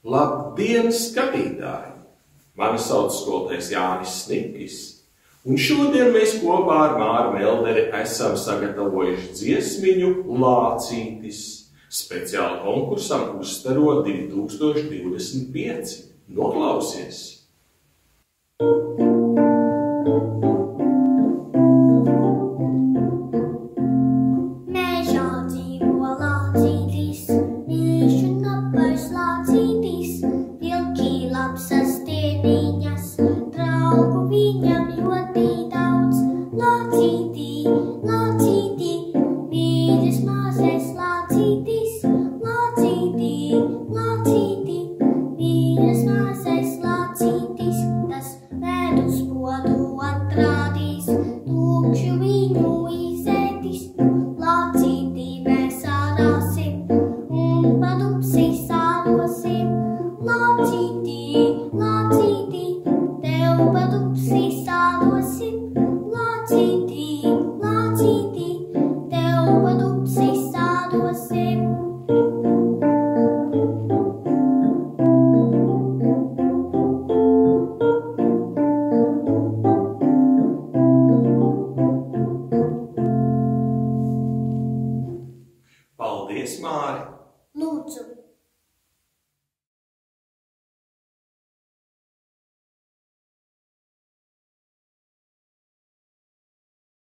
Labdien, skatītāji! Mani sauc skolotājs Jānis Snikis, un šodien mēs kopā ar Māru Melderi esam sagatavojuši dziesmiņu Lācītis speciāli konkursam Uzstaro 2025. Noklausies! Paldies, Māri! Lūdzu!